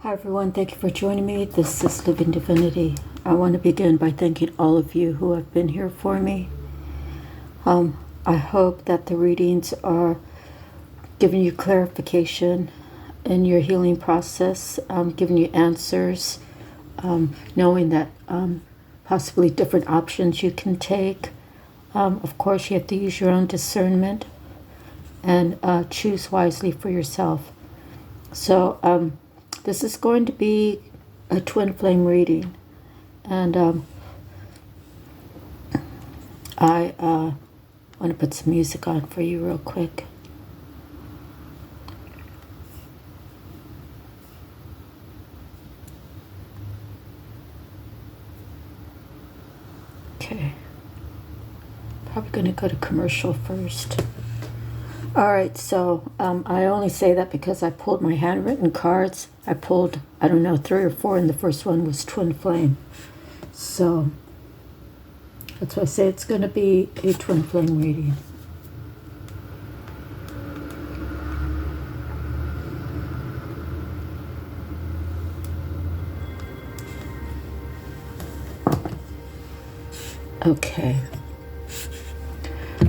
Hi everyone, thank you for joining me. This is Living Divinity. I want to begin by thanking all of you who have been here for me. I hope that the readings are giving you clarification in your healing process, giving you answers, knowing that possibly different options you can take. Of course, you have to use your own discernment and choose wisely for yourself. So, this is going to be a twin flame reading, and I want to put some music on for you real quick. Okay, probably going to go to commercial first. Alright, so I only say that because I pulled my handwritten cards. I pulled, I don't know, 3 or 4, and the first one was Twin Flame. So that's why I say it's going to be a Twin Flame reading. Okay.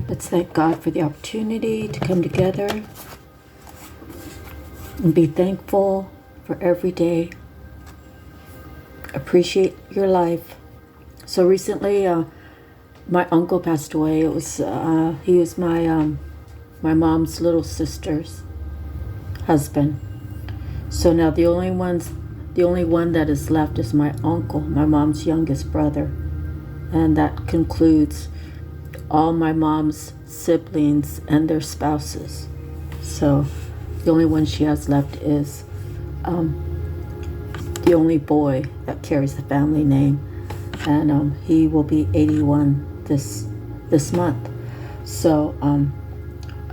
Let's thank God for the opportunity to come together and be thankful for every day. Appreciate your life. So recently, my uncle passed away. It was he was my mom's little sister's husband. So now the only one that is left is my uncle, my mom's youngest brother, and that concludes all my mom's siblings and their spouses. So the only one she has left is the only boy that carries the family name, and he will be 81 this month. So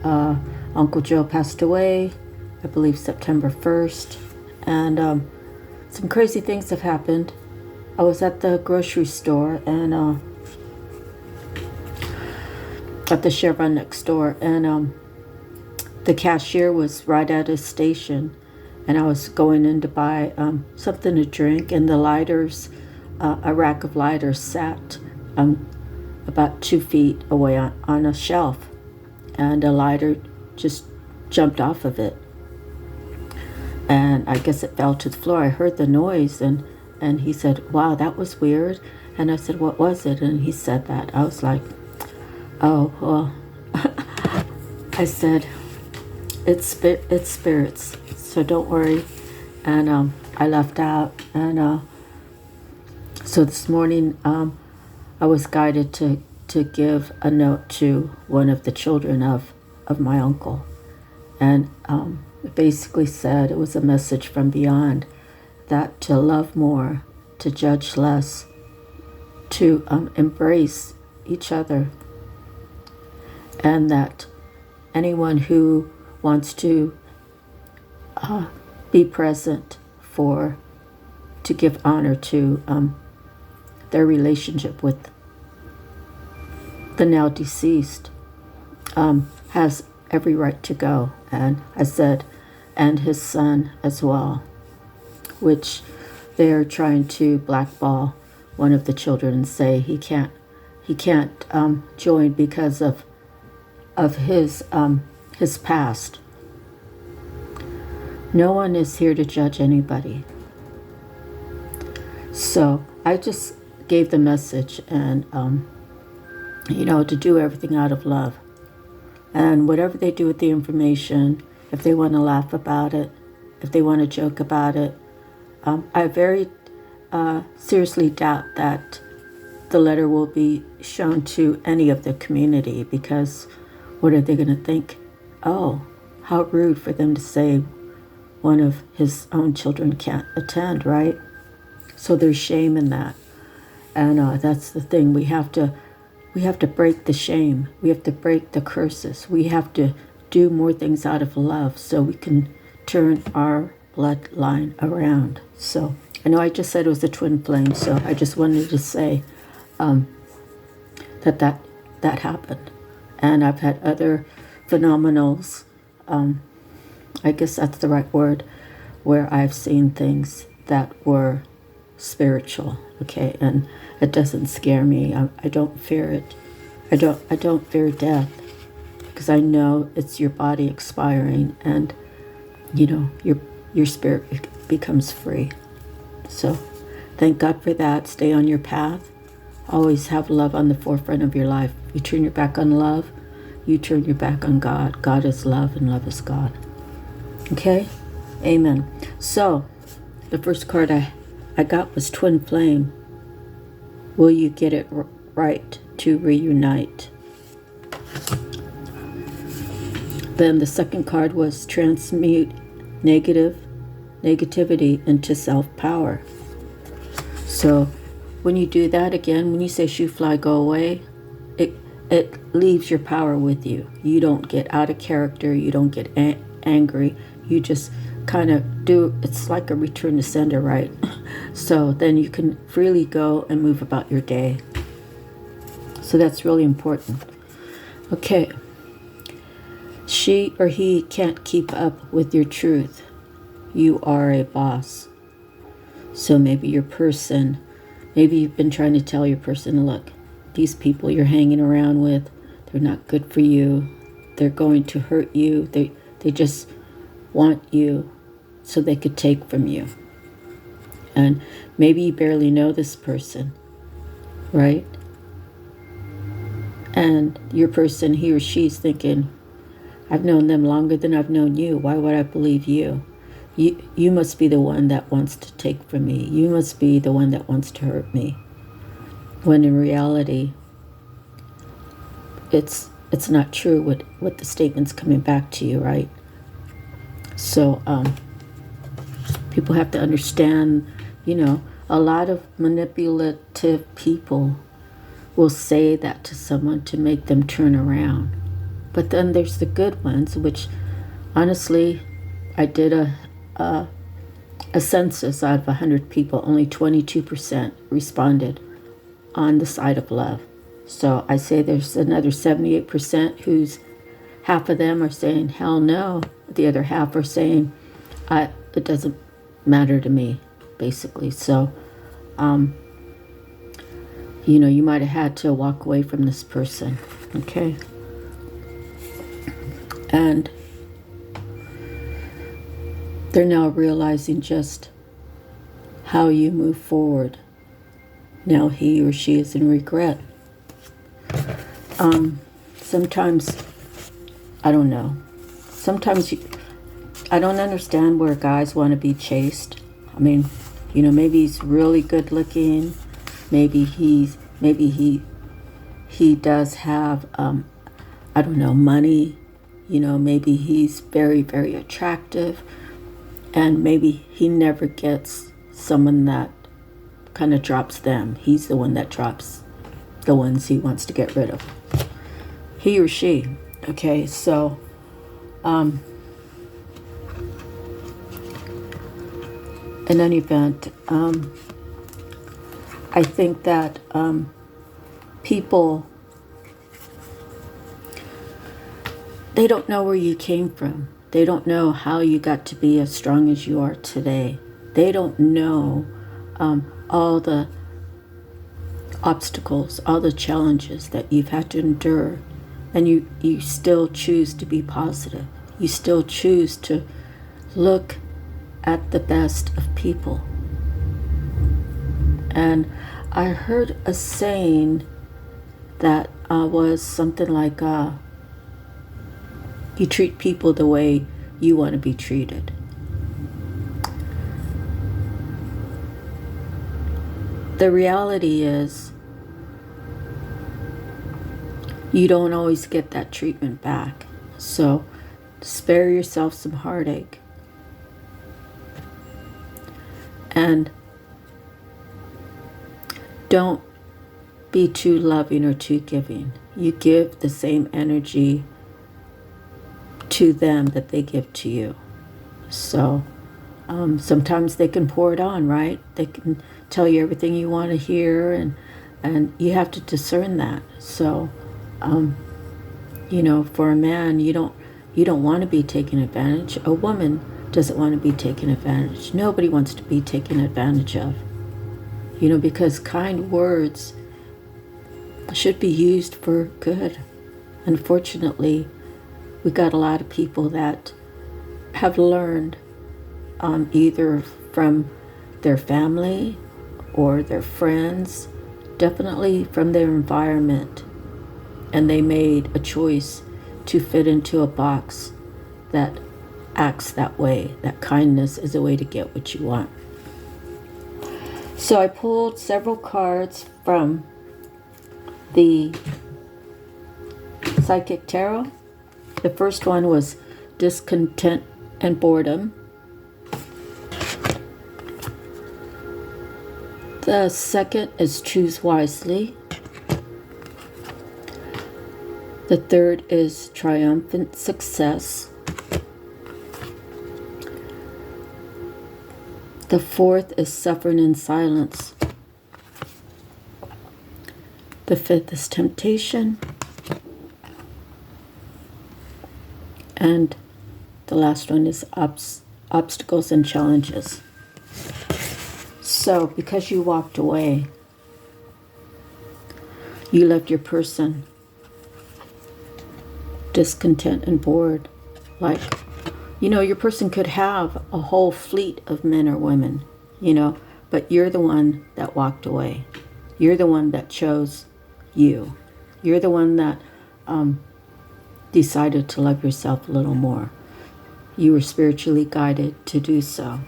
Uncle Joe passed away, I believe September 1st, and some crazy things have happened. I was at the grocery store and at the Sharon next door, and the cashier was right at his station, and I was going in to buy something to drink, and the lighters, a rack of lighters sat about 2 feet away on a shelf, and a lighter just jumped off of it, and I guess it fell to the floor. I heard the noise, and he said, "Wow, that was weird." And I said, "What was it?" And he said that. I was like, "Oh, well," I said, it's spirits, so don't worry. And I left out, and so this morning I was guided to give a note to one of the children of my uncle, and it basically said, it was a message from beyond, that to love more, to judge less, to embrace each other, and that anyone who wants to be present to give honor to their relationship with the now deceased has every right to go. And I said, and his son as well, which they're trying to blackball one of the children and say he can't join because of his past. No one is here to judge anybody. So I just gave the message, and to do everything out of love, and whatever they do with the information, if they want to laugh about it, if they want to joke about it, I very seriously doubt that the letter will be shown to any of the community, because what are they going to think? Oh, how rude for them to say one of his own children can't attend, right? So there's shame in that, and that's the thing. We have to break the shame. We have to break the curses. We have to do more things out of love so we can turn our bloodline around. So I know I just said it was a twin flame, so I just wanted to say that happened. And I've had other phenomenals, I guess that's the right word, where I've seen things that were spiritual, okay, and it doesn't scare me. I don't fear it. I don't fear death, because I know it's your body expiring, and your spirit becomes free. So thank God for that. Stay on your path. Always have love on the forefront of your life. You turn your back on love, you turn your back on God. God is love and love is God. Okay? Amen. So the first card I got was Twin Flame. Will you get it right to reunite? Then the second card was Transmute negativity into self-power. So when you do that again, when you say shoe fly, go away, it leaves your power with you. You don't get out of character. You don't get angry. You just kind of do, it's like a return to sender, right? So then you can freely go and move about your day. So that's really important. Okay. She or he can't keep up with your truth. You are a boss. So maybe your person, maybe you've been trying to tell your person, look, these people you're hanging around with, they're not good for you. They're going to hurt you. They just want you so they could take from you. And maybe you barely know this person, right? And your person, he or she's thinking, I've known them longer than I've known you. Why would I believe you? You must be the one that wants to take from me. You must be the one that wants to hurt me. When in reality, it's not true what the statement's coming back to you, right? So people have to understand, a lot of manipulative people will say that to someone to make them turn around. But then there's the good ones, which honestly, I did a census out of 100 people, only 22% responded on the side of love. So I say there's another 78% who's, half of them are saying, hell no. The other half are saying, it doesn't matter to me, basically. So, you might have had to walk away from this person, okay? And they're now realizing just how you move forward. Now he or she is in regret. Sometimes, I don't know. Sometimes I don't understand where guys want to be chased. I mean, maybe he's really good looking. Maybe he does have, I don't know, money. Maybe he's very, very attractive. And maybe he never gets someone that kind of drops them. He's the one that drops the ones he wants to get rid of. He or she. Okay, so in any event, I think that people, they don't know where you came from. They don't know how you got to be as strong as you are today. They don't know all the obstacles, all the challenges that you've had to endure. And you still choose to be positive. You still choose to look at the best of people. And I heard a saying that was something like, you treat people the way you want to be treated. The reality is, you don't always get that treatment back. So spare yourself some heartache. And don't be too loving or too giving. You give the same energy to them that they give to you. So sometimes they can pour it on, right? They can tell you everything you want to hear, and you have to discern that. So for a man, you don't want to be taken advantage. A woman doesn't want to be taken advantage. Nobody wants to be taken advantage of. You know, because kind words should be used for good. Unfortunately, we got a lot of people that have learned either from their family or their friends, definitely from their environment, and they made a choice to fit into a box that acts that way, that kindness is a way to get what you want. So I pulled several cards from the Psychic Tarot. The first one was discontent and boredom. The second is choose wisely. The third is triumphant success. The fourth is suffering in silence. The fifth is temptation. And the last one is obstacles and challenges. So, because you walked away, you left your person discontent and bored. Like, you know, your person could have a whole fleet of men or women, you know, but you're the one that walked away. You're the one that chose you. You're the one that decided to love yourself a little more. You were spiritually guided to do so.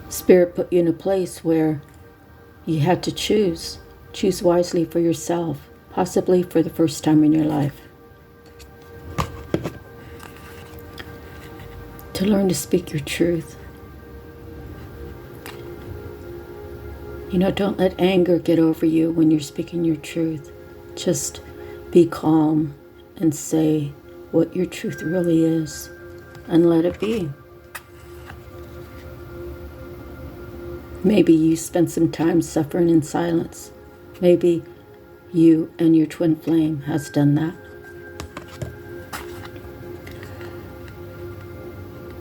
Spirit put you in a place where you had to choose wisely for yourself, possibly for the first time in your life. To learn to speak your truth. You know, don't let anger get over you when you're speaking your truth. Just be calm and say what your truth really is and let it be. Maybe you spent some time suffering in silence. Maybe you and your twin flame has done that.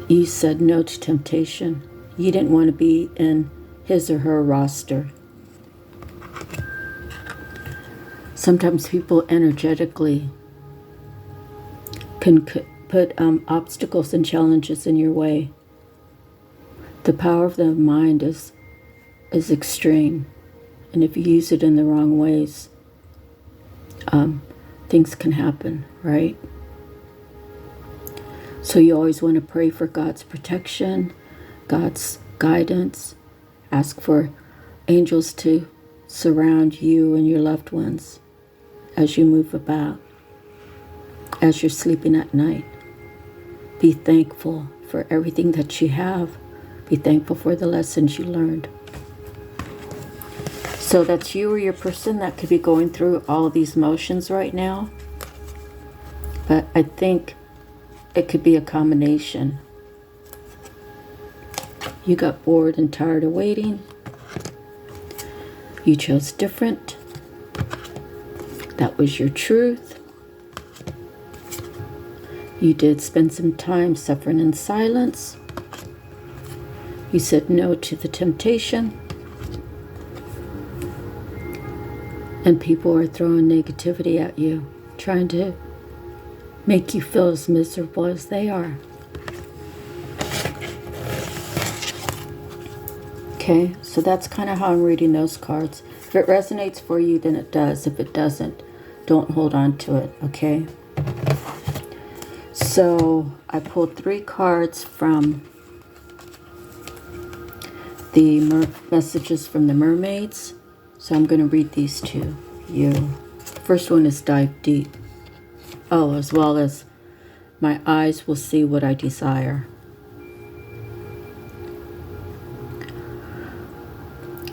You said no to temptation. You didn't want to be in his or her roster. Sometimes people energetically can put obstacles and challenges in your way. The power of the mind is extreme. And if you use it in the wrong ways, things can happen, right? So you always want to pray for God's protection, God's guidance. Ask for angels to surround you and your loved ones as you move about, as you're sleeping at night. Be thankful for everything that you have. Be thankful for the lessons you learned. So that's you or your person that could be going through all of these motions right now. But I think it could be a combination. You got bored and tired of waiting. You chose different. That was your truth. You did spend some time suffering in silence. You said no to the temptation. And people are throwing negativity at you, trying to make you feel as miserable as they are. Okay, so that's kind of how I'm reading those cards. If it resonates for you, then it does. If it doesn't, don't hold on to it, okay? So I pulled 3 cards from the messages from the mermaids. So I'm going to read these to you. The first one is dive deep. Oh, as well as my eyes will see what I desire.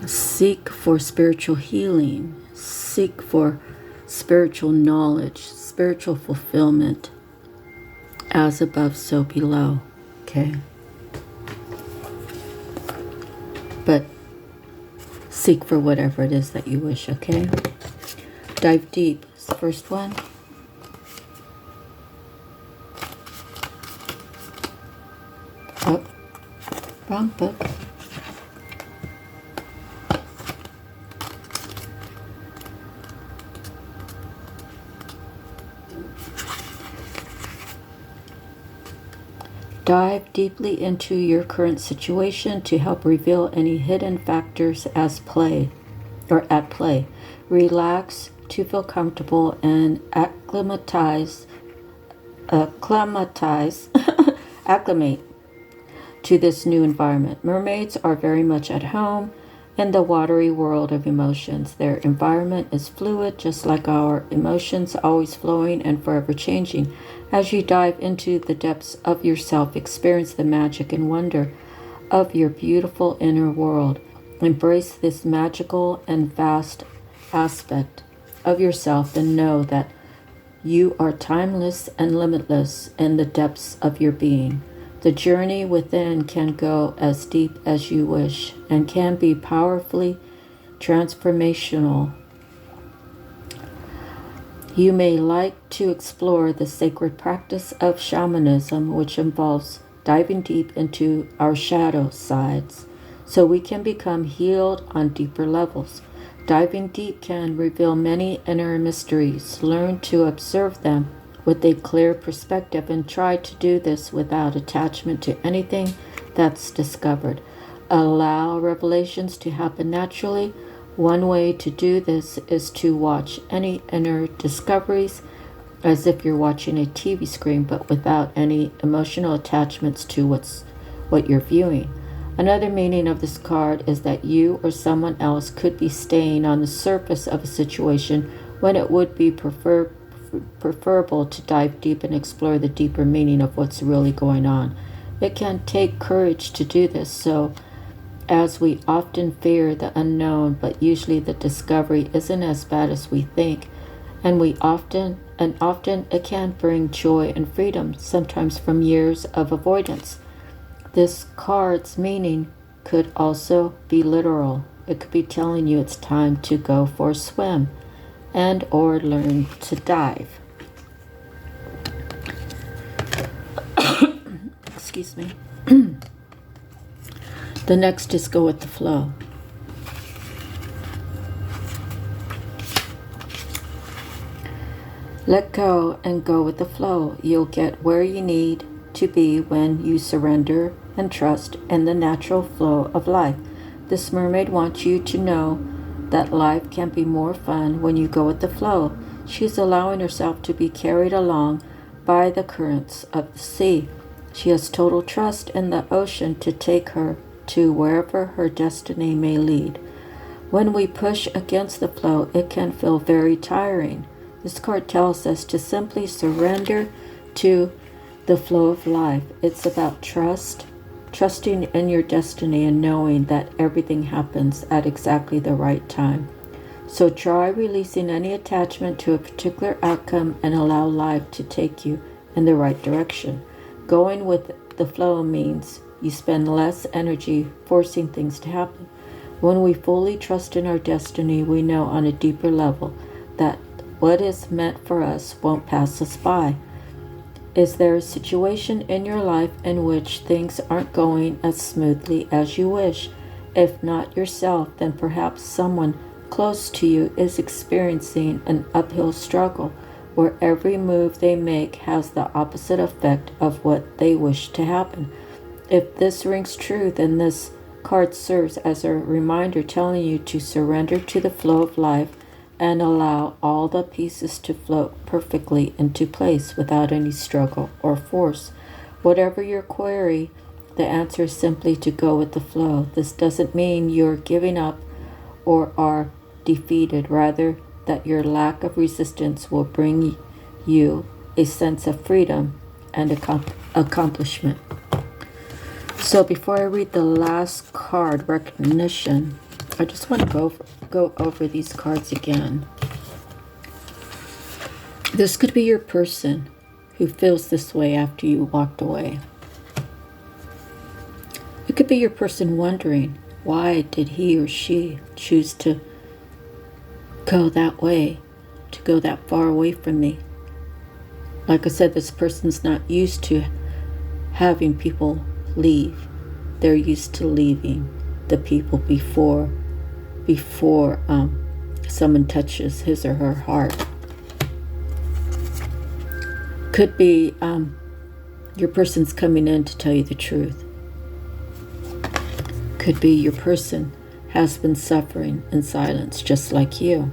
Seek for spiritual healing. Seek for spiritual knowledge, spiritual fulfillment. As above, so below. Okay? But seek for whatever it is that you wish, okay? Dive deep is the first one. Wrong book. Dive deeply into your current situation to help reveal any hidden factors at play. Relax to feel comfortable and acclimate to this new environment. Mermaids are very much at home in the watery world of emotions. Their environment is fluid, just like our emotions, always flowing and forever changing. As you dive into the depths of yourself, experience the magic and wonder of your beautiful inner world. Embrace this magical and vast aspect of yourself and know that you are timeless and limitless in the depths of your being. The journey within can go as deep as you wish and can be powerfully transformational. You may like to explore the sacred practice of shamanism, which involves diving deep into our shadow sides so we can become healed on deeper levels. Diving deep can reveal many inner mysteries. Learn to observe them with a clear perspective and try to do this without attachment to anything that's discovered. Allow revelations to happen naturally. One way to do this is to watch any inner discoveries as if you're watching a TV screen, but without any emotional attachments to what you're viewing. Another meaning of this card is that you or someone else could be staying on the surface of a situation when it would be preferable to dive deep and explore the deeper meaning of what's really going on. It can take courage to do this, so as we often fear the unknown, but usually the discovery isn't as bad as we think, and often it can bring joy and freedom, sometimes from years of avoidance. This card's meaning could also be literal. It could be telling you it's time to go for a swim and or learn to dive. Excuse me. The next is go with the flow. Let go and go with the flow. You'll get where you need to be when you surrender and trust in the natural flow of life. This mermaid wants you to know that life can be more fun when you go with the flow. She's allowing herself to be carried along by the currents of the sea. She has total trust in the ocean to take her to wherever her destiny may lead. When we push against the flow, it can feel very tiring. This card tells us to simply surrender to the flow of life. It's about trusting in your destiny and knowing that everything happens at exactly the right time. So try releasing any attachment to a particular outcome and allow life to take you in the right direction. Going with the flow means you spend less energy forcing things to happen. When we fully trust in our destiny, we know on a deeper level that what is meant for us won't pass us by. Is there a situation in your life in which things aren't going as smoothly as you wish? If not yourself, then perhaps someone close to you is experiencing an uphill struggle where every move they make has the opposite effect of what they wish to happen. If this rings true, then this card serves as a reminder telling you to surrender to the flow of life and allow all the pieces to float perfectly into place without any struggle or force. Whatever your query, the answer is simply to go with the flow. This doesn't mean you're giving up or are defeated, rather that your lack of resistance will bring you a sense of freedom and accomplishment. So before I read the last card, recognition, I just want to go over these cards again. This could be your person who feels this way after you walked away. It could be your person wondering, why did he or she choose to go that way, to go that far away from me? Like I said, this person's not used to having people leave. they're used to leaving the people before someone touches his or her heart. Could be your person's coming in to tell you the truth. Could be your person has been suffering in silence just like you.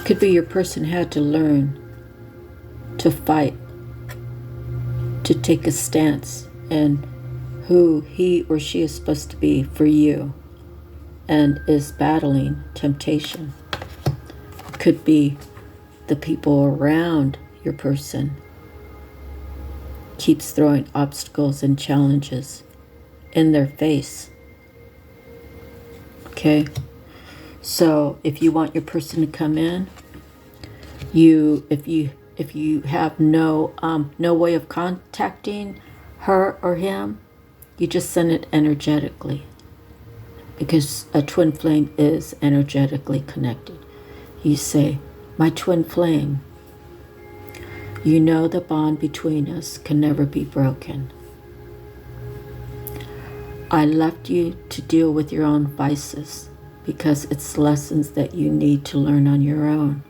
Could be your person had to learn to fight, to take a stance in who he or she is supposed to be for you, and is battling temptation. Could be the people around your person keeps throwing obstacles and challenges in their face. Okay, so if you want your person to come in, if you have no way of contacting her or him, you just send it energetically, because a twin flame is energetically connected. You say, my twin flame, you know the bond between us can never be broken. I left you to deal with your own vices because it's lessons that you need to learn on your own.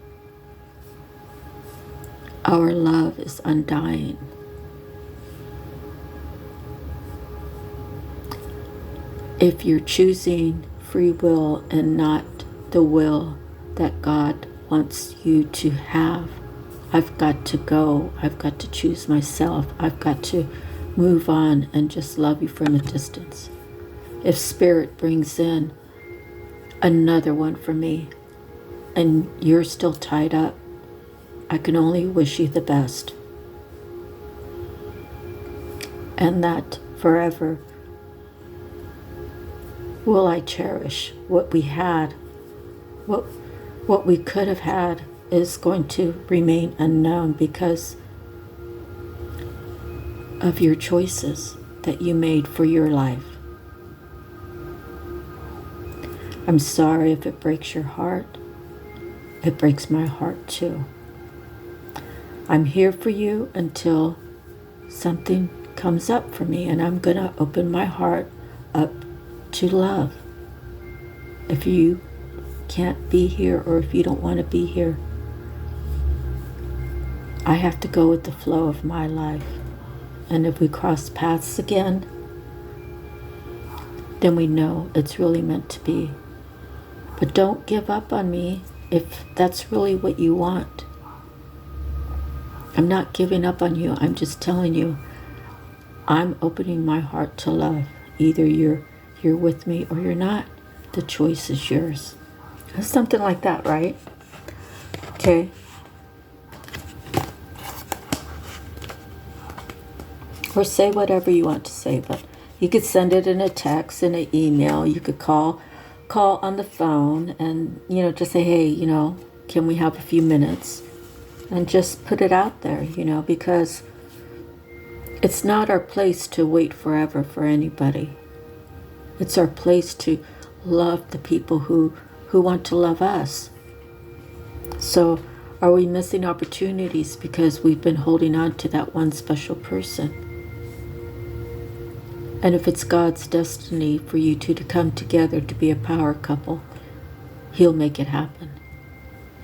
Our love is undying. If you're choosing free will and not the will that God wants you to have, I've got to go. I've got to choose myself. I've got to move on and just love you from a distance. If Spirit brings in another one for me and you're still tied up, I can only wish you the best. And that forever will I cherish what we had. What we could have had is going to remain unknown because of your choices that you made for your life. I'm sorry if it breaks your heart. It breaks my heart too. I'm here for you until something comes up for me, and I'm going to open my heart up to love. If you can't be here or if you don't want to be here, I have to go with the flow of my life. And if we cross paths again, then we know it's really meant to be. But don't give up on me if that's really what you want. I'm not giving up on you. I'm just telling you, I'm opening my heart to love. Either you're with me or you're not. The choice is yours. Something like that, right? Okay. Or say whatever you want to say, but you could send it in a text, in an email. You could call on the phone and, just say, hey, can we have a few minutes? And just put it out there, because it's not our place to wait forever for anybody. It's our place to love the people who want to love us. So are we missing opportunities because we've been holding on to that one special person? And if it's God's destiny for you two to come together to be a power couple, He'll make it happen.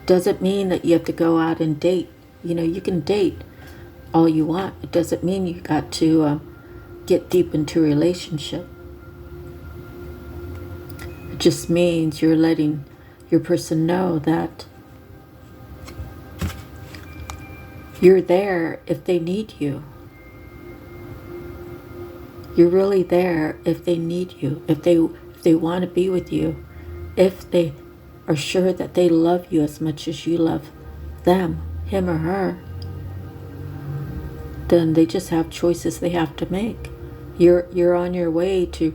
Doesn't mean that you have to go out and date. You can date all you want. It doesn't mean you got to get deep into a relationship. It just means you're letting your person know that you're there if they need you. You're really there if they need you, if they want to be with you, if they are sure that they love you as much as you love them, him or her. Then they just have choices they have to make. You're on your way to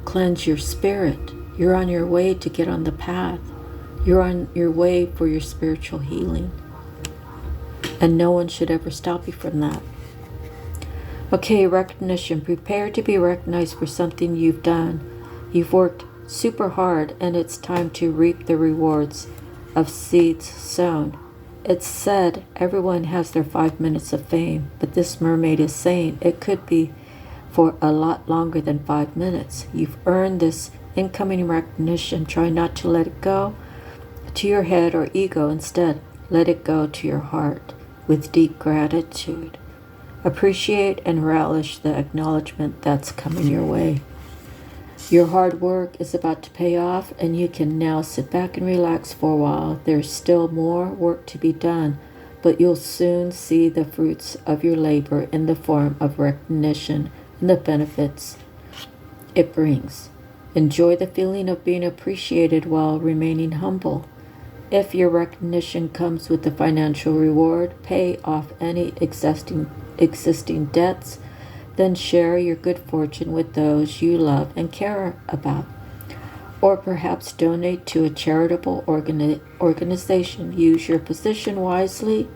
cleanse your spirit. You're on your way to get on the path. You're on your way for your spiritual healing. And no one should ever stop you from that. Okay, recognition. Prepare to be recognized for something you've done. You've worked super hard, and it's time to reap the rewards of seeds sown. It's said everyone has their 5 minutes of fame, but this mermaid is saying it could be for a lot longer than 5 minutes. You've earned this incoming recognition. Try not to let it go to your head or ego. Instead, let it go to your heart with deep gratitude. Appreciate and relish the acknowledgement that's coming your way. Your hard work is about to pay off, and you can now sit back and relax for a while. There's still more work to be done, but you'll soon see the fruits of your labor in the form of recognition and the benefits it brings. Enjoy the feeling of being appreciated while remaining humble. If your recognition comes with a financial reward, pay off any existing debts, then share your good fortune with those you love and care about. Or perhaps donate to a charitable organization. Use your position wisely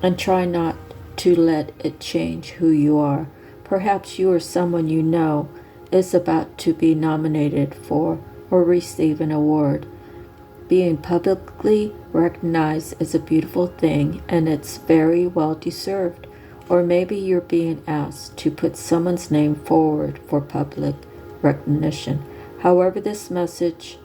and try not to let it change who you are. Perhaps you or someone you know is about to be nominated for or receive an award. Being publicly recognized is a beautiful thing, and it's very well deserved. Or maybe you're being asked to put someone's name forward for public recognition. However, this message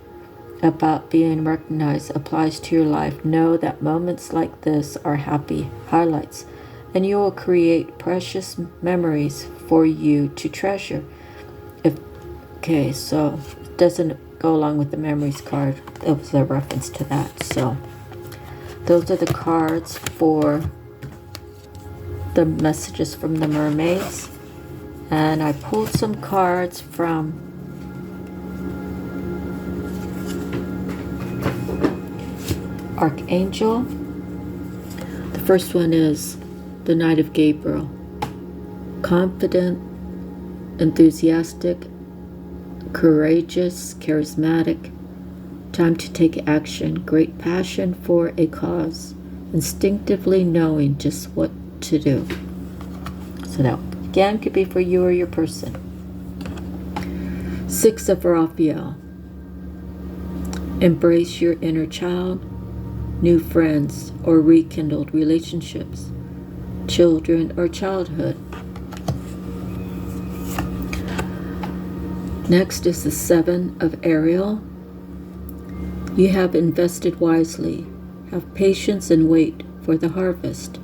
about being recognized applies to your life. Know that moments like this are happy highlights, and you will create precious memories for you to treasure. So it doesn't go along with the memories card. It was a reference to that. So those are the cards for the messages from the mermaids. And I pulled some cards from Archangel. The first one is the Knight of Gabriel. Confident, enthusiastic, courageous, charismatic, time to take action, great passion for a cause, instinctively knowing just what to do. So that again could be for you or your person. 6 of Raphael. Embrace your inner child, new friends or rekindled relationships, children or childhood. Next is the 7 of Ariel. You have invested wisely. Have patience and wait for the harvest.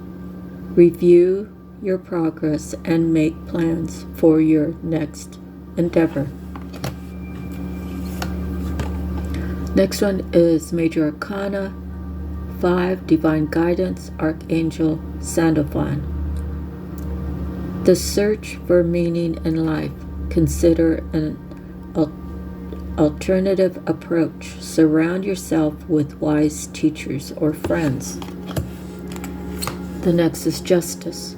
Review your progress and make plans for your next endeavor. Next one is Major Arcana 5, Divine Guidance, Archangel Sandalphon. The search for meaning in life. Consider an alternative approach. Surround yourself with wise teachers or friends. The next is Justice,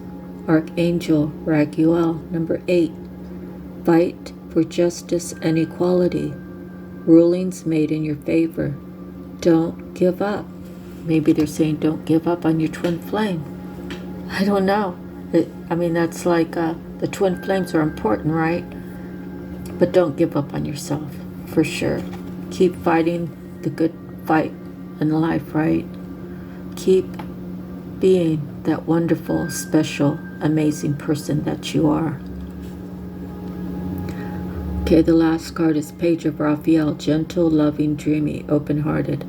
Archangel Raguel, number 8. Fight for justice and equality. Rulings made in your favor. Don't give up. Maybe they're saying don't give up on your twin flame. I don't know. That's like the twin flames are important, right? But don't give up on yourself, for sure. Keep fighting the good fight in life, right? Keep being that wonderful, special, amazing person that you are. Okay, the last card is Page of Raphael, gentle, loving, dreamy, open-hearted.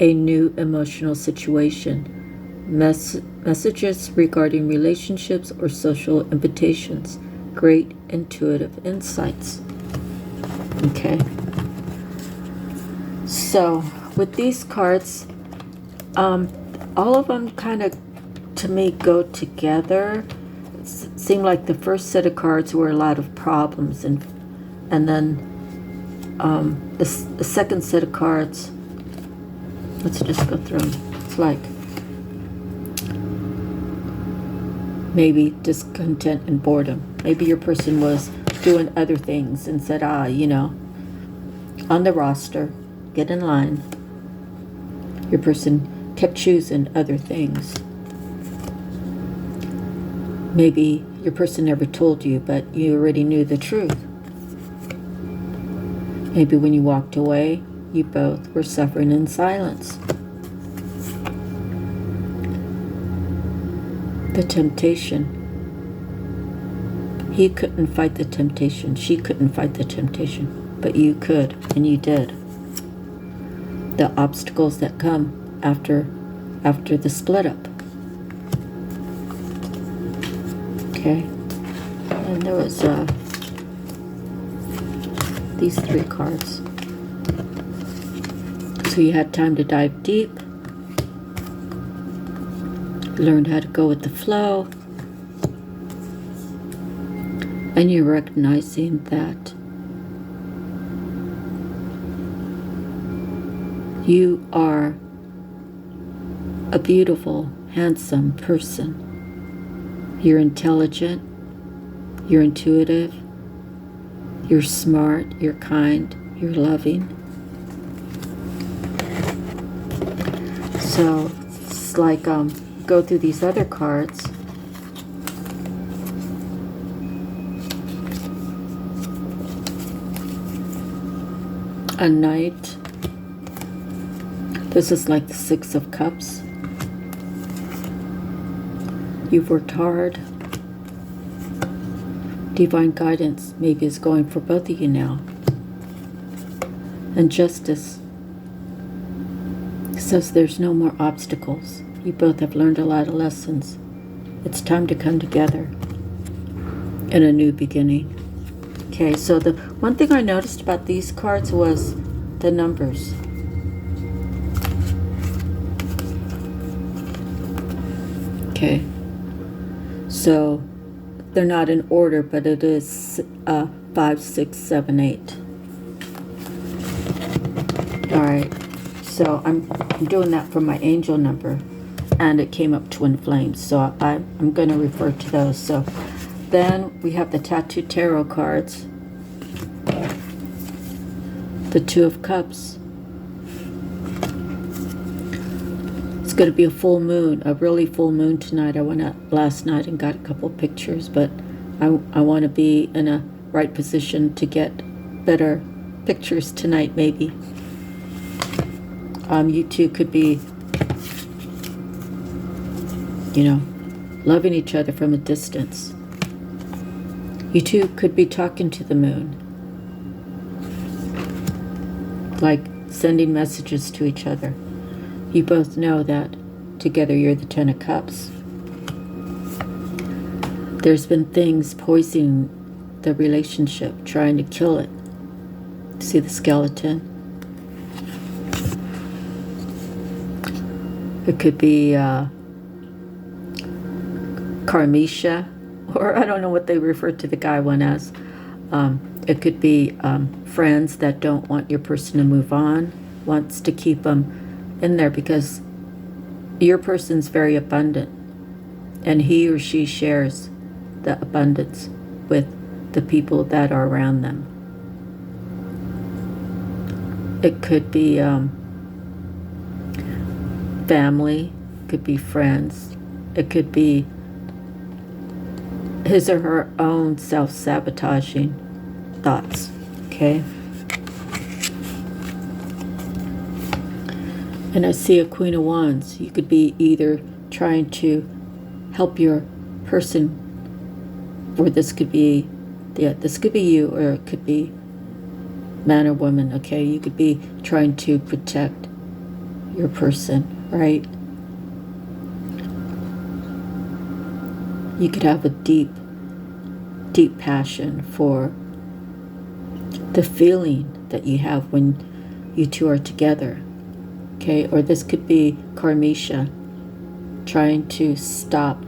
A new emotional situation. Messages regarding relationships or social invitations. Great intuitive insights. Okay. So, with these cards, all of them kind of, to me, go together. It seemed like the first set of cards were a lot of problems, and then the second set of cards, let's just go through them. It's like maybe discontent and boredom. Maybe your person was doing other things and said, on the roster, get in line. Your person kept choosing other things. Maybe your person never told you, but you already knew the truth. Maybe when you walked away, you both were suffering in silence. The temptation. He couldn't fight the temptation. She couldn't fight the temptation. But you could, and you did. The obstacles that come after the split up. Okay. And there was these 3 cards. So you had time to dive deep. Learned how to go with the flow. And you're recognizing that you are a beautiful, handsome person. You're intelligent. You're intuitive. You're smart. You're kind. You're loving. So it's like go through these other cards. A knight. This is like the 6 of Cups. You've worked hard. Divine guidance maybe is going for both of you now. And justice says there's no more obstacles. You both have learned a lot of lessons. It's time to come together in a new beginning. Okay, so the one thing I noticed about these cards was the numbers. Okay, so they're not in order, but it is 5, 6, 7, 8. All right, so I'm doing that for my angel number, and it came up twin flames, so I'm going to refer to those. So then we have the tattooed tarot cards, the 2 of Cups. It's going to be a full moon, a really full moon tonight. I went out last night and got a couple of pictures, but I want to be in a right position to get better pictures tonight, maybe. You two could be, you know, loving each other from a distance. You two could be talking to the moon, like sending messages to each other. You both know that together you're the 10 of Cups. There's been things poisoning the relationship, trying to kill it. See the skeleton? It could be Karmisha, or I don't know what they refer to the guy one as. It could be friends that don't want your person to move on, wants to keep them in there because your person's very abundant and he or she shares the abundance with the people that are around them. It could be family, it could be friends, it could be his or her own self-sabotaging thoughts, okay? And I see a Queen of Wands. You could be either trying to help your person, or this could be, this could be you, or it could be man or woman, okay? You could be trying to protect your person, right? You could have a deep, deep passion for the feeling that you have when you two are together. Okay, or this could be Karmisha trying to stop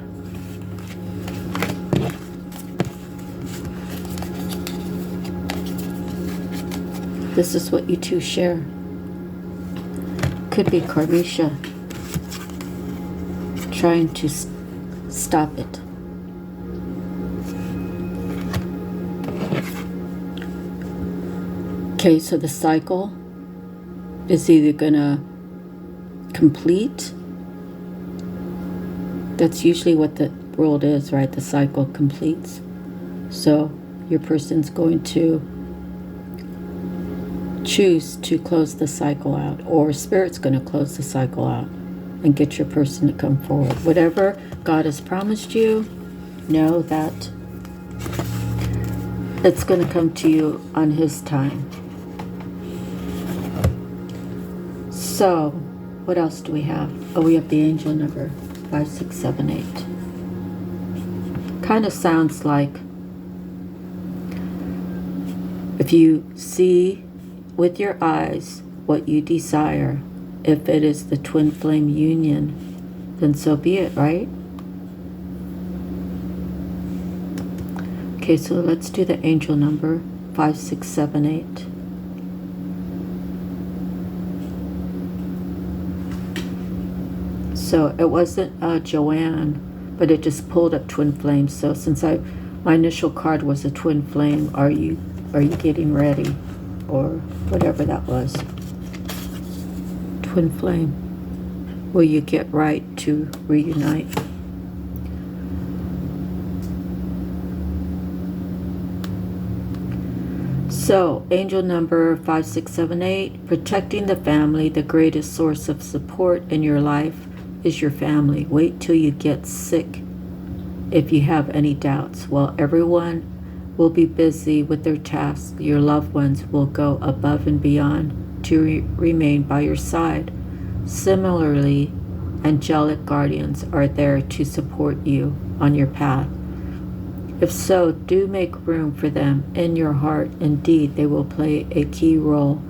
this is what you two share. Could be Karmisha trying to stop it. Okay, so the cycle is either gonna complete. That's usually what the world is, right? The cycle completes. So your person's going to choose to close the cycle out, or Spirit's going to close the cycle out and get your person to come forward. Whatever God has promised you, know that It's going to come to you on His time. So, what else do we have? Oh, we have the angel number 5678. Kind of sounds like if you see with your eyes what you desire, if it is the twin flame union, then so be it, right? Okay, so let's do the angel number 5678. So it wasn't Joanne, but it just pulled up twin flames. So since my initial card was a twin flame, are you getting ready, or whatever that was? Twin flame. Will you get right to reunite? So, angel number 5678, protecting the family. The greatest source of support in your life is your family. Wait till you get sick if you have any doubts. While everyone will be busy with their tasks, your loved ones will go above and beyond to remain by your side. Similarly, angelic guardians are there to support you on your path. If so, do make room for them in your heart. Indeed, they will play a key role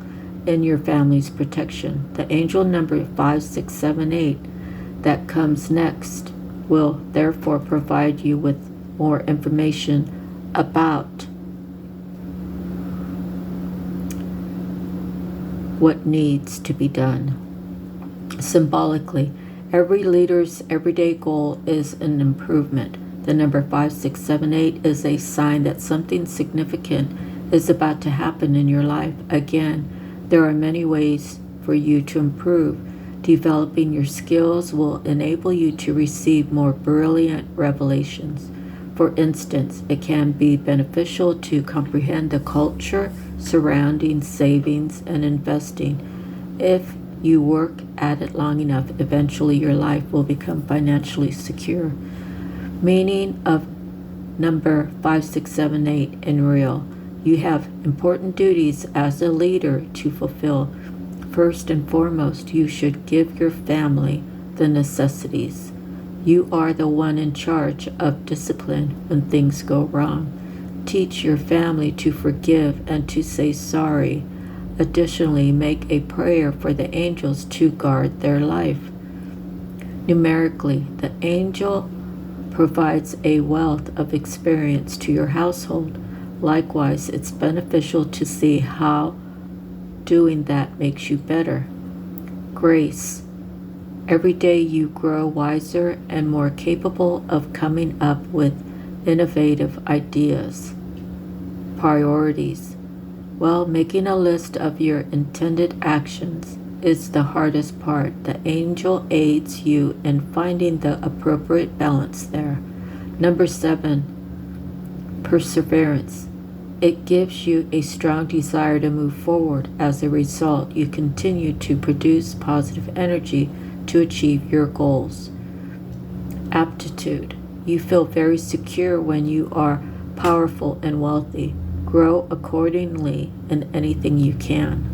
in your family's protection. The angel number 5678 that comes next will therefore provide you with more information about what needs to be done. Symbolically, every leader's everyday goal is an improvement. The number 5678 is a sign that something significant is about to happen in your life. Again, there are many ways for you to improve. Developing your skills will enable you to receive more brilliant revelations. For instance, it can be beneficial to comprehend the culture surrounding savings and investing. If you work at it long enough, eventually your life will become financially secure. Meaning of number 5678 in real. You have important duties as a leader to fulfill. First and foremost, you should give your family the necessities. You are the one in charge of discipline when things go wrong. Teach your family to forgive and to say sorry. Additionally, make a prayer for the angels to guard their life. Numerically, the angel provides a wealth of experience to your household. Likewise, it's beneficial to see how doing that makes you better. Grace. Every day you grow wiser and more capable of coming up with innovative ideas. Priorities. Well, making a list of your intended actions is the hardest part. The angel aids you in finding the appropriate balance there. Number 7, perseverance. It gives you a strong desire to move forward. As a result, you continue to produce positive energy to achieve your goals. Aptitude. You feel very secure when you are powerful and wealthy. Grow accordingly in anything you can.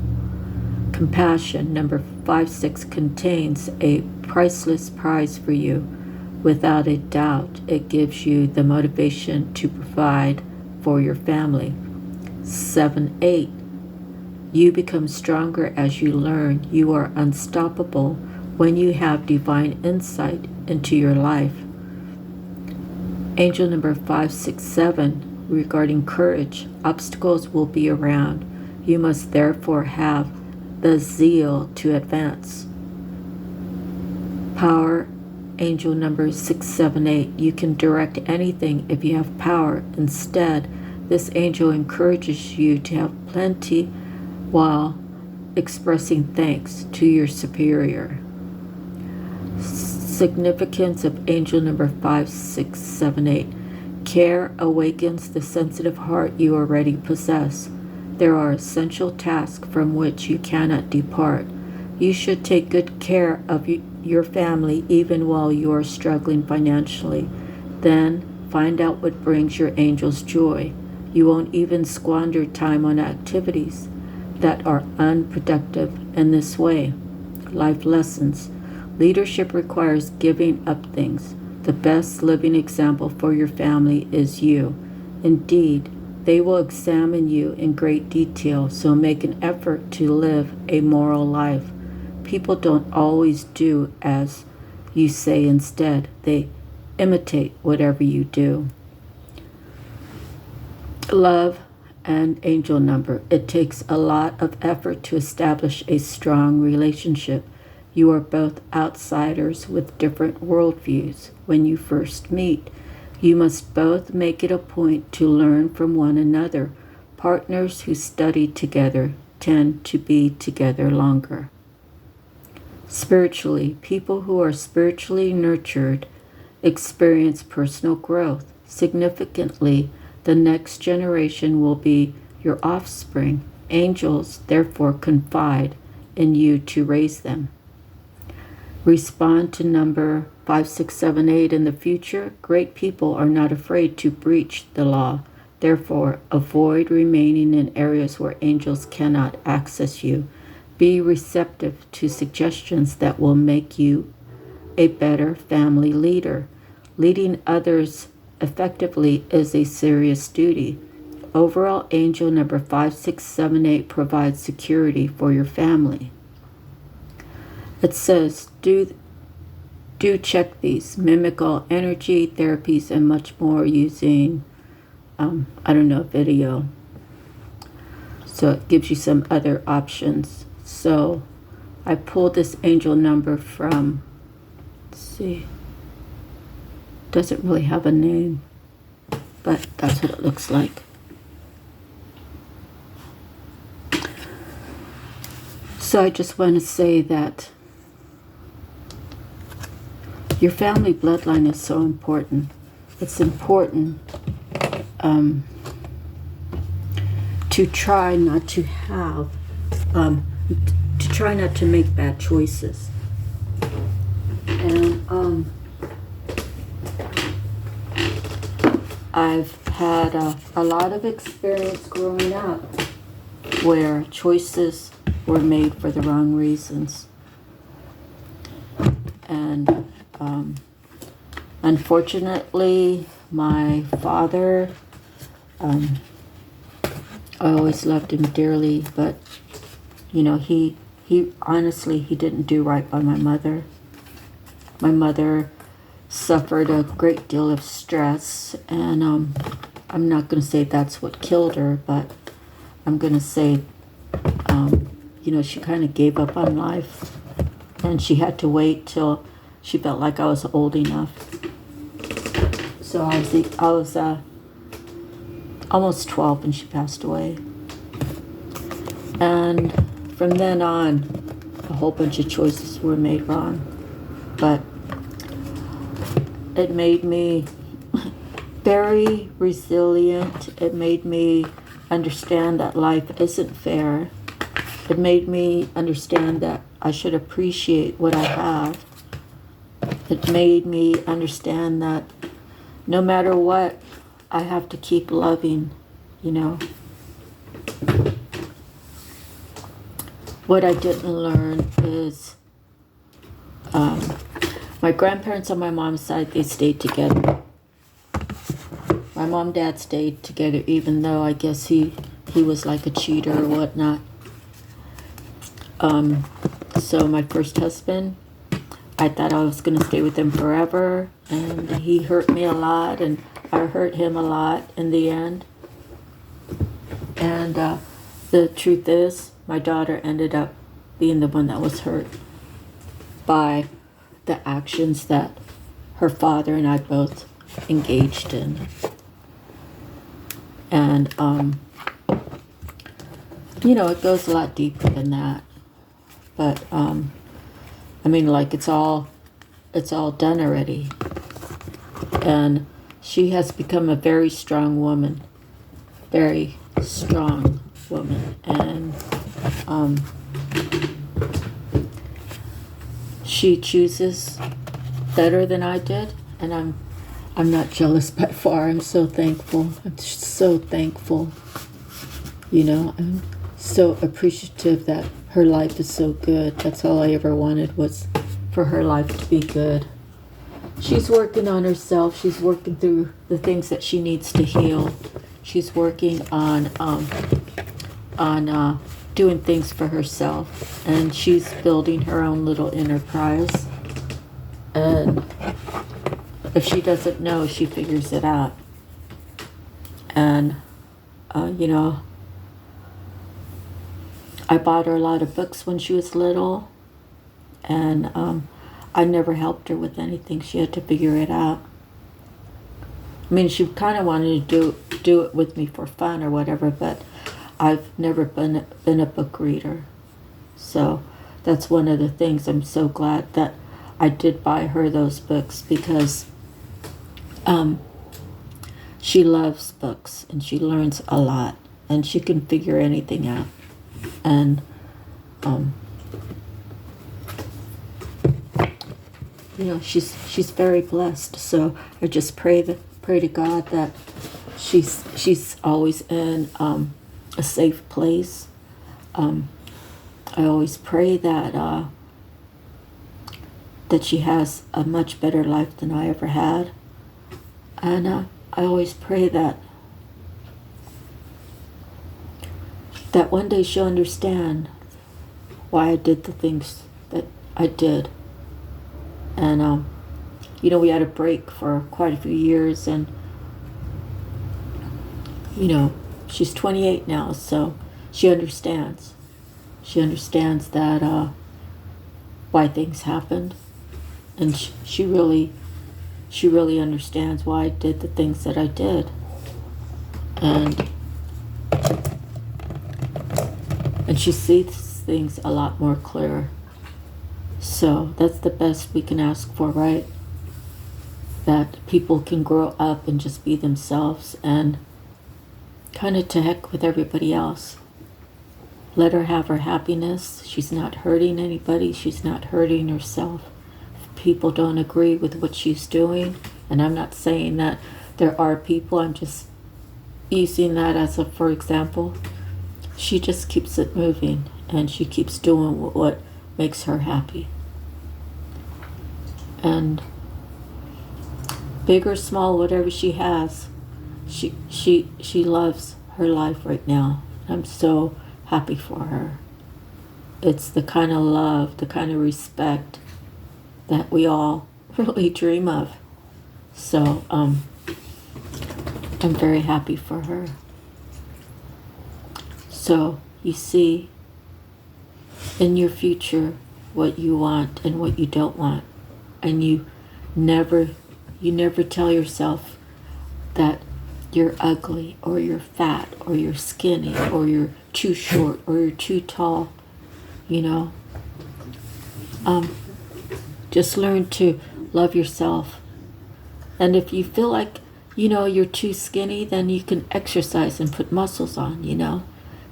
Compassion, number 56, contains a priceless prize for you. Without a doubt, it gives you the motivation to provide for your family. 7-8, you become stronger as you learn. You are unstoppable when you have divine insight into your life. Angel number 567, regarding courage, obstacles will be around. You must therefore have the zeal to advance. Power, angel number 678. You can direct anything if you have power. Instead, this angel encourages you to have plenty while expressing thanks to your superior. Significance of angel number 5678. Care awakens the sensitive heart you already possess. There are essential tasks from which you cannot depart. You should take good care of your family even while you are struggling financially. Then find out what brings your angels joy. You won't even squander time on activities that are unproductive in this way. Life lessons. Leadership requires giving up things. The best living example for your family is you. Indeed, they will examine you in great detail, so make an effort to live a moral life. People don't always do as you say instead. They imitate whatever you do. Love and angel number. It takes a lot of effort to establish a strong relationship. You are both outsiders with different worldviews when you first meet. You must both make it a point to learn from one another. Partners who study together tend to be together longer. Spiritually, people who are spiritually nurtured experience personal growth. Significantly, the next generation will be your offspring. Angels, therefore, confide in you to raise them. Respond to number 5678 in the future. Great people are not afraid to breach the law. Therefore, avoid remaining in areas where angels cannot access you. Be receptive to suggestions that will make you a better family leader. Leading others effectively is a serious duty. Overall, angel number 5678 provides security for your family. It says, do check these. Mimic all energy, therapies, and much more using, video. So it gives you some other options. So I pulled this angel number from, let's see, doesn't really have a name, but that's what it looks like. So I just want to say that your family bloodline is so important. It's important to try not to have, to try not to make bad choices. And I've had a lot of experience growing up where choices were made for the wrong reasons. And unfortunately, my father, I always loved him dearly, but he honestly, he didn't do right by my mother. My mother suffered a great deal of stress, and I'm not going to say that's what killed her, but I'm going to say, she kind of gave up on life, and she had to wait till she felt like I was old enough. So I was almost 12 when she passed away. And from then on, a whole bunch of choices were made wrong. But it made me very resilient. It made me understand that life isn't fair. It made me understand that I should appreciate what I have. It made me understand that no matter what, I have to keep loving, What I didn't learn is my grandparents on my mom's side, they stayed together. My mom and dad stayed together, even though I guess he was like a cheater or whatnot. So my first husband, I thought I was going to stay with him forever, and he hurt me a lot, and I hurt him a lot in the end. And the truth is, my daughter ended up being the one that was hurt by the actions that her father and I both engaged in. And, it goes a lot deeper than that. But, it's all done already. And she has become a very strong woman. Very strong woman. And, she chooses better than I did. And I'm not jealous by far. I'm so thankful. I'm so thankful. I'm so appreciative that her life is so good. That's all I ever wanted, was for her life to be good. She's working on herself. She's working through the things that she needs to heal. She's working on doing things for herself, and she's building her own little enterprise. And if she doesn't know, she figures it out. And I bought her a lot of books when she was little, and I never helped her with anything. She had to figure it out. I mean, she kind of wanted to do it with me for fun or whatever, but I've never been a book reader. So that's one of the things. I'm so glad that I did buy her those books, because she loves books and she learns a lot, and she can figure anything out. And she's very blessed. So I just pray to God that she's always in a safe place. I always pray that she has a much better life than I ever had. And I always pray that one day she'll understand why I did the things that I did. And we had a break for quite a few years, and she's 28 now, so she understands. She understands that why things happened, and she really understands why I did the things that I did. And she sees things a lot more clear. So that's the best we can ask for, right? That people can grow up and just be themselves, and kind of to heck with everybody else. Let her have her happiness. She's not hurting anybody. She's not hurting herself. If people don't agree with what she's doing, and I'm not saying that there are people, I'm just using that as a for example. She just keeps it moving, and she keeps doing what makes her happy. And big or small, whatever she has, she loves her life right now. I'm so happy for her. It's the kind of love, the kind of respect that we all really dream of. So I'm very happy for her. So you see in your future what you want and what you don't want, and you never tell yourself that you're ugly, or you're fat, or you're skinny, or you're too short, or you're too tall. Just learn to love yourself. And if you feel like you're too skinny, then you can exercise and put muscles on.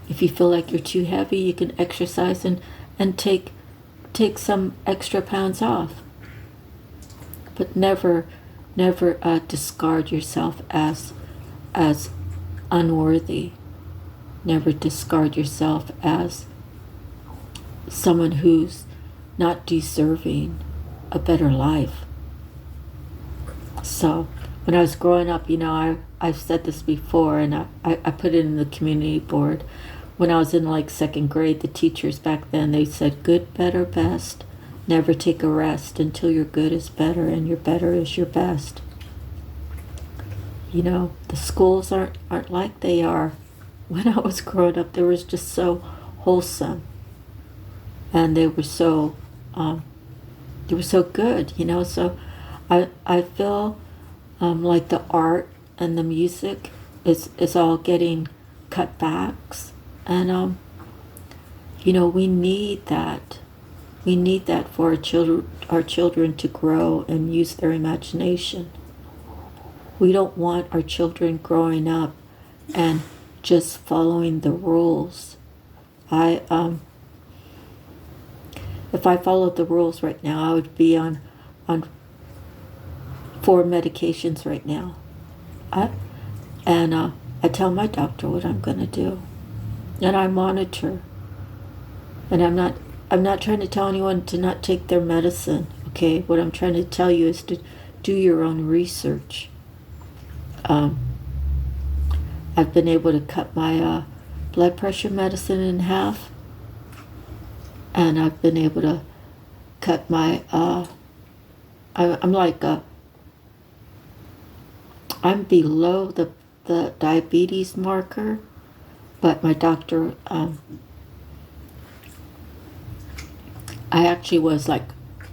If you feel like you're too heavy, you can exercise and take some extra pounds off. But never discard yourself as unworthy. Never discard yourself as someone who's not deserving a better life. So when I was growing up, I've said this before, and I put it in the community board. When I was in like second grade, the teachers back then, they said, good, better, best. Never take a rest until your good is better and your better is your best. The schools aren't like they are when I was growing up. They were just so wholesome, and they were so good. So I feel like the art and the music is all getting cutbacks, and we need that. We need that for our children to grow and use their imagination. We don't want our children growing up and just following the rules. If I followed the rules right now, I would be on 4 medications right now. I tell my doctor what I'm going to do, and I monitor. And I'm not trying to tell anyone to not take their medicine. Okay, what I'm trying to tell you is to do your own research. I've been able to cut my blood pressure medicine in half, and I've been able to cut my I'm below the diabetes marker, but my doctor, I actually was like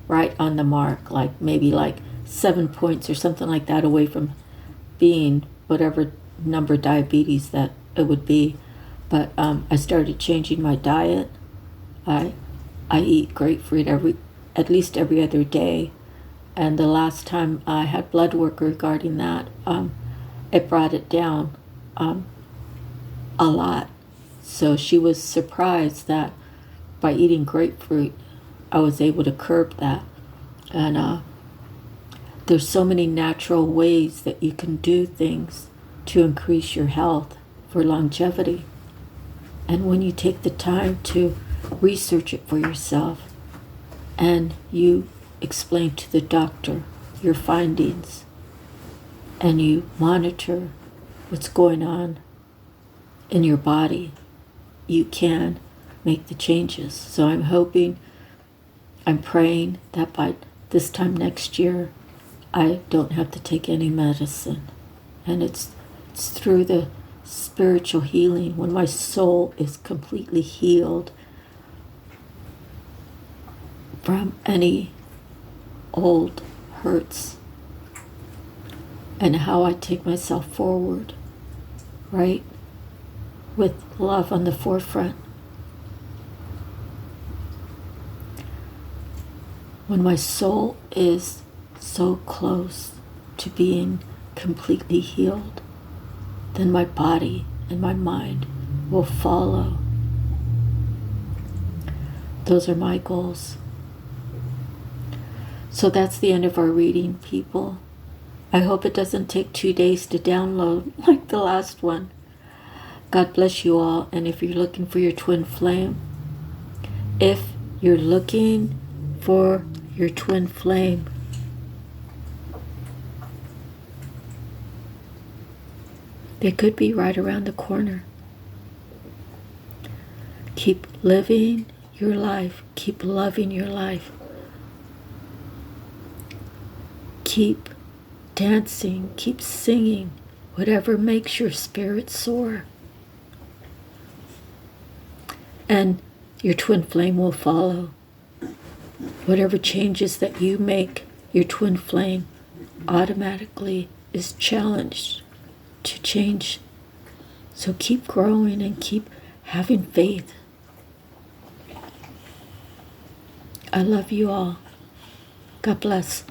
right on the mark, like maybe like 7 points or something like that away from being whatever number diabetes that it would be. But I started changing my diet. I eat grapefruit at least every other day. And the last time I had blood work regarding that, it brought it down a lot. So she was surprised that by eating grapefruit, I was able to curb that. And there's so many natural ways that you can do things to increase your health for longevity. And when you take the time to research it for yourself and you explain to the doctor your findings and you monitor what's going on in your body, you can make the changes. So I'm praying that by this time next year, I don't have to take any medicine. And it's through the spiritual healing, when my soul is completely healed from any old hurts, and how I take myself forward, right? With love on the forefront. When my soul is so close to being completely healed, then my body and my mind will follow. Those are my goals. So that's the end of our reading, people. I hope it doesn't take 2 days to download like the last one. God bless you all. And if you're looking for your twin flame, they could be right around the corner. Keep living your life. Keep loving your life. Keep dancing. Keep singing. Whatever makes your spirit soar. And your twin flame will follow. Whatever changes that you make, your twin flame automatically is challenged to change. So keep growing and keep having faith. I love you all. God bless.